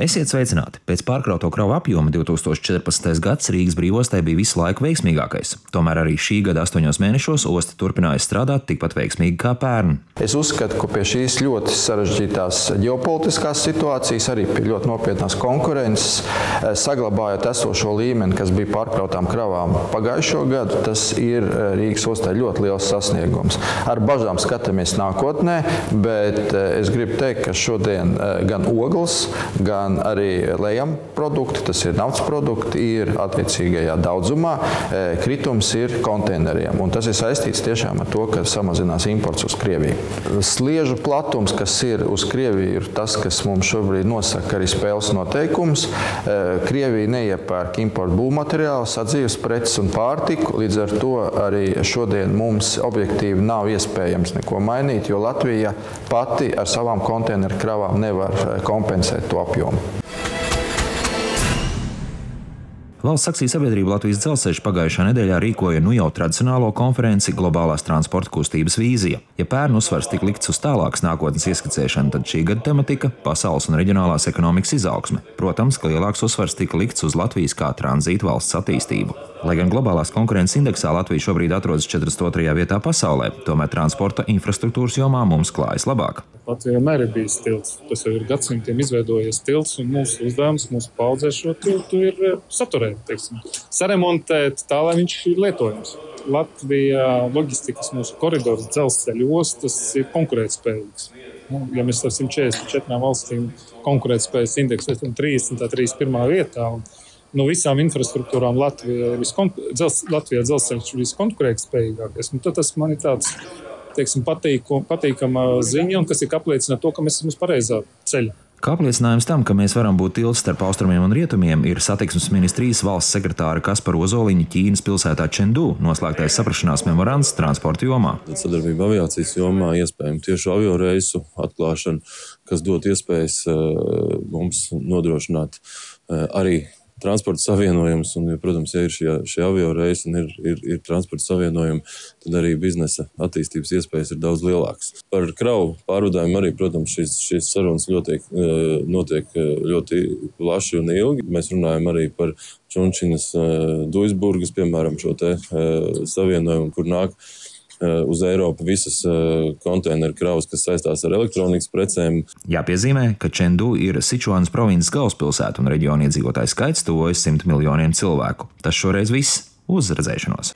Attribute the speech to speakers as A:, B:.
A: Esiet sveicināti! Pēc pārkrauto kravu apjoma 2014. gads Rīgas brīvostē bija visu laiku veiksmīgākais. Tomēr arī šī gada 8 mēnešos osta turpināja strādāt tikpat veiksmīgi kā pērn.
B: Es uzskatu, ka pie šīs ļoti sarežģītās ģeopolitiskās situācijas, arī pie ļoti nopietnās konkurences, saglabājot esošo līmeni, kas bija pārkrautām kravām pagājušo gadu, tas ir Rīgas ostā ļoti liels sasniegums. Ar bažām skatāmies nākotnē, bet es gribu teikt, ka šodien gan ogles, gan arī lejam produkti, tas ir naftas produkti, ir attiecīgajā daudzumā, kritums ir konteineriem. Un tas ir saistīts tiešām ar to, ka samazinās imports uz Krieviju. Sliežu platums, kas ir uz Krieviju, ir tas, kas mums šobrīd nosaka arī spēles noteikums. Krievija neiepērk importu būvmateriālus, atdzīves preces un pārtiku, līdz ar to arī šodien mums objektīvi nav iespējams neko mainīt, jo Latvija pati ar savām konteineru kravām nevar kompensēt to apjomu.
A: Valsts akciju sabiedrība Latvijas dzelzceļš pagājušā nedēļā rīkoja jau tradicionālo konferenci Globālās transporta kustības vīzija. Ja pērn uzsvars tika likts uz tālākas nākotnes ieskicēšanu, tad šī gada tematika – pasaules un reģionālās ekonomikas izaugsme. Protams, ka lielāks uzsvars tika likts uz Latvijas kā tranzīta valsts attīstību. Lai gan globālās konkurences indeksā Latvija šobrīd atrodas 42. vietā pasaulē, tomēr transporta infrastruktūras jomā mums klājas labāk.
C: Latvijā vienmēr ir bijis tilts. Tas jau ir gadsimtiem izveidojies tilts, un mūsu uzdevums, mūsu paudzē šo tiltu ir saturēt, saremontēt tā, lai viņš ir lietojams. Latvijā loģistikas mūsu koridors, dzelzceļa ostas ir konkurētspējīgs. Ja mēs ar 144 valstīm konkurētspējas indeksu esam 31. vietā, no visām infrastruktūrām Latvijā dzelzceļš ir viskonkurētspējīgākais. Tad tas man ir tāds, patīkama ziņa, un kas ir apliecina to, ka mēs esam uz pareizā ceļa.
A: Kā apliecinājums tam, ka mēs varam būt tilts starp austrumiem un rietumiem, ir satiksmes ministrijas valsts sekretāra Kaspara Ozoliņa Ķīnas pilsētā Čendu noslēgtais saprašanās memorands transporta jomā.
D: Sadarbība aviācijas jomā iespējama tiešu avioreisu atklāšana, kas dot iespējas mums nodrošināt arī transporta savienojums, un, protams, ja ir šie avioreisi un ir transporta savienojumi, tad arī biznesa attīstības iespējas ir daudz lielākas. Par kravu pārvadājumu arī, protams, šīs sarunas notiek ļoti plaši un ilgi. Mēs runājam arī par Čunčinas, Duisburgas, piemēram, šo te savienojumu, kur nāk uz Eiropu visas konteineru kravas, kas saistās ar elektronikas precēm.
A: Jāpiezīmē, ka Čendu ir Sičuānas provinces galvaspilsēta un reģiona iedzīvotāju skaits tuvojas 100 miljoniem cilvēku. Tas šoreiz viss. Uz redzēšanos!